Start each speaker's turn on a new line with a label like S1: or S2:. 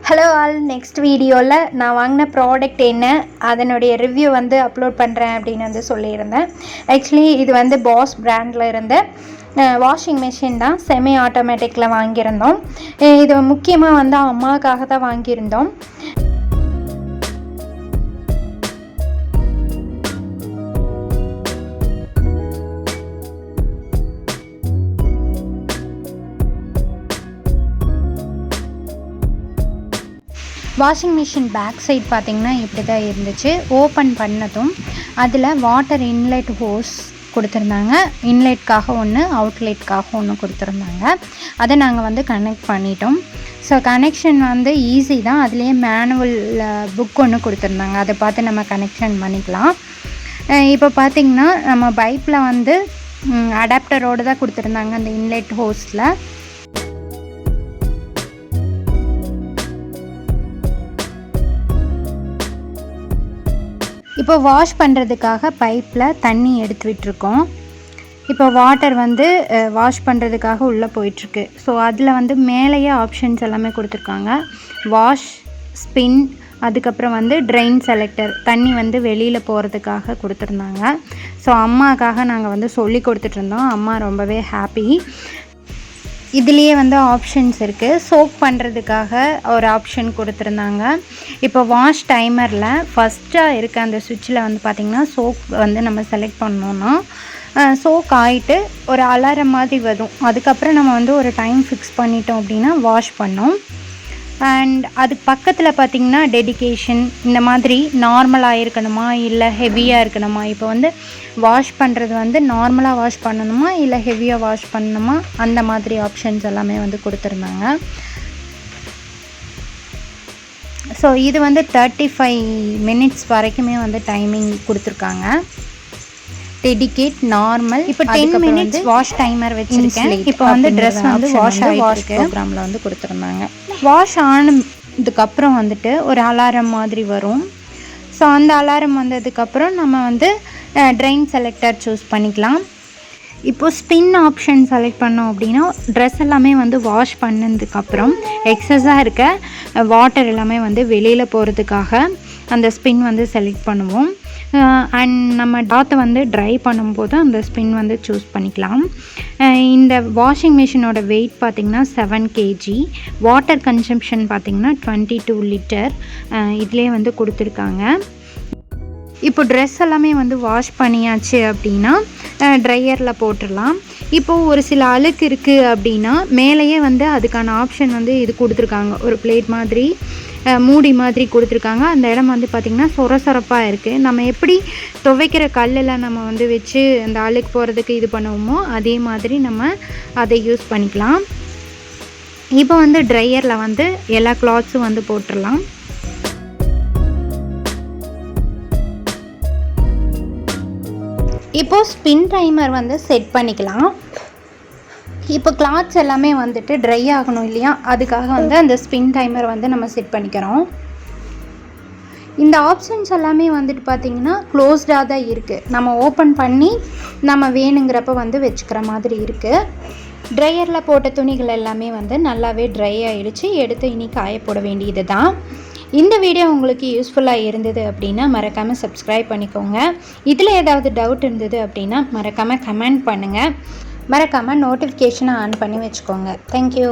S1: Hello all, next வீடியோவில் நான் வாங்கின ப்ராடக்ட் என்ன அதனுடைய ரிவ்யூ வந்து அப்லோட் பண்ணுறேன் அப்படின்னு வந்து சொல்லியிருந்தேன். ஆக்சுவலி இது வந்து பாஸ் பிராண்டில் இருந்த வாஷிங் மிஷின் தான், செமி ஆட்டோமேட்டிக்கில் வாங்கியிருந்தோம். இது முக்கியமாக வந்து அம்மாவுக்காக தான் வாங்கியிருந்தோம். வாஷிங் மிஷின் பேக் சைட் பார்த்திங்கன்னா இப்படி தான் இருந்துச்சு. ஓப்பன் பண்ணதும் அதில் வாட்டர் இன்லெட் ஹோஸ் கொடுத்துருந்தாங்க. இன்லெட்காக ஒன்று, அவுட்லெட்காக ஒன்று கொடுத்துருந்தாங்க. அதை நாங்கள் வந்து கனெக்ட் பண்ணிட்டோம். ஸோ கனெக்ஷன் வந்து ஈஸி தான். அதுலேயே மேனுவல் புக் ஒன்று கொடுத்துருந்தாங்க, அதை பார்த்து நம்ம கனெக்ஷன் பண்ணிக்கலாம். இப்போ பார்த்திங்கன்னா நம்ம பைப்பில் வந்து அடாப்டரோடு தான் கொடுத்துருந்தாங்க அந்த இன்லெட் ஹோஸில். இப்போ வாஷ் பண்ணுறதுக்காக பைப்பில் தண்ணி எடுத்து விட்டுருக்கோம். இப்போ வாட்டர் வந்து வாஷ் பண்ணுறதுக்காக உள்ளே போயிட்டுருக்கு. ஸோ அதில் வந்து மேலேயே ஆப்ஷன்ஸ் எல்லாமே கொடுத்துருக்காங்க. வாஷ், ஸ்பின், அதுக்கப்புறம் வந்து ட்ரெயின் செலக்டர், தண்ணி வந்து வெளியில் போகிறதுக்காக கொடுத்துருந்தாங்க. ஸோ அம்மாக்காக நாங்கள் வந்து சொல்லி கொடுத்துட்ருந்தோம். அம்மா ரொம்பவே ஹாப்பி. இதுலேயே வந்து ஆப்ஷன்ஸ் இருக்குது. சோக் பண்ணுறதுக்காக ஒரு ஆப்ஷன் கொடுத்துருந்தாங்க. இப்போ வாஷ் டைமரில் ஃபஸ்ட்டாக இருக்க அந்த சுவிட்சில் வந்து பார்த்திங்கன்னா சோக் வந்து நம்ம செலக்ட் பண்ணோன்னா சோக் ஆகிட்டு ஒரு அலாரம் மாதிரி வரும். அதுக்கப்புறம் நம்ம வந்து ஒரு டைம் ஃபிக்ஸ் பண்ணிட்டோம் அப்படின்னா வாஷ் பண்ணோம். அண்ட் அதுக்கு பக்கத்தில் பார்த்திங்கன்னா டெடிகேஷன், இந்த மாதிரி நார்மலாக இருக்கணுமா இல்லை ஹெவியாக இருக்கணுமா, இப்போ வந்து வாஷ் பண்ணுறது வந்து நார்மலாக வாஷ் பண்ணணுமா இல்லை ஹெவியாக வாஷ் பண்ணணுமா, அந்த மாதிரி ஆப்ஷன்ஸ் எல்லாமே வந்து கொடுத்துருந்தாங்க. ஸோ இது வந்து 35 மினிட்ஸ் வரைக்குமே வந்து டைமிங் கொடுத்துருக்காங்க. Dedicate, normal. இப்போ 10 மினிட்ஸ் வாஷ் டைமர் வச்சுருக்கேன். இப்போ வந்து ட்ரெஸ் வந்து வாஷ் ப்ரோக்ராமில் வந்து கொடுத்துருந்தாங்க. வாஷ் ஆனதுக்கப்புறம் வந்துட்டு ஒரு அலாரம் மாதிரி வரும். ஸோ அந்த அலாரம் வந்ததுக்கப்புறம் நம்ம வந்து ட்ரெயின் செலக்டர் சூஸ் பண்ணிக்கலாம். இப்போது ஸ்பின் ஆப்ஷன் செலக்ட் பண்ணோம் அப்படின்னா ட்ரெஸ் எல்லாமே வந்து வாஷ் பண்ணதுக்கப்புறம் எக்ஸஸாக இருக்க வாட்டர் எல்லாமே வந்து வெளியில் போகிறதுக்காக அந்த ஸ்பின் வந்து செலக்ட் பண்ணுவோம். அண்ட் நம்ம டாத்தை வந்து ட்ரை பண்ணும்போது அந்த ஸ்பின் வந்து சூஸ் பண்ணிக்கலாம். இந்த வாஷிங் மிஷினோட வெயிட் பார்த்திங்கன்னா 7 kg. வாட்டர் கன்சம்ஷன் பார்த்திங்கன்னா 22 லிட்டர் இதிலே வந்து கொடுத்துருக்காங்க. இப்போ ட்ரெஸ் எல்லாமே வந்து வாஷ் பண்ணியாச்சு அப்படின்னா ட்ரையரில் போட்டுடலாம். இப்போது ஒரு சில அழுக்கு இருக்குது அப்படின்னா மேலேயே வந்து அதுக்கான ஆப்ஷன் வந்து இது கொடுத்துருக்காங்க. ஒரு பிளேட் மாதிரி மூடி மாதிரி கொடுத்துருக்காங்க. அந்த இடம் வந்து பார்த்திங்கன்னா சொரசொரப்பாக இருக்குது. நம்ம எப்படி துவைக்கிற கல்லில் நம்ம வந்து வச்சு அந்த அழுக்கு போகிறதுக்கு இது பண்ணுவோமோ அதே மாதிரி நம்ம அதை யூஸ் பண்ணிக்கலாம். இப்போ வந்து ட்ரையரில் வந்து எல்லா கிளாத்ஸும் வந்து போட்டுடலாம். இப்போது ஸ்பின் டைமர் வந்து செட் பண்ணிக்கலாம். இப்போ கிளாத்ஸ் எல்லாமே வந்துட்டு ட்ரை ஆகணும் இல்லையா, அதுக்காக வந்து அந்த ஸ்பின் டைமர் வந்து நம்ம செட் பண்ணிக்கிறோம். இந்த ஆப்ஷன்ஸ் எல்லாமே வந்துட்டு பார்த்திங்கன்னா க்ளோஸ்டாக தான் இருக்குது. நம்ம ஓப்பன் பண்ணி நம்ம வேணுங்கிறப்ப வந்து வச்சுக்கிற மாதிரி இருக்குது. ட்ரையரில் போட்ட துணிகள் எல்லாமே வந்து நல்லாவே ட்ரை ஆகிடுச்சு. எடுத்து இனி காய போட வேண்டியது தான். இந்த வீடியோ உங்களுக்கு யூஸ்ஃபுல்லாக இருந்தது அப்படின்னா மறக்காமல் சப்ஸ்கிரைப் பண்ணிக்கோங்க. இதில் ஏதாவது டவுட் இருந்தது அப்படின்னா மறக்காமல் கமெண்ட் பண்ணுங்கள். மறக்காமல் நோட்டிஃபிகேஷனை ஆன் பண்ணி வச்சுக்கோங்க. தேங்க்யூ.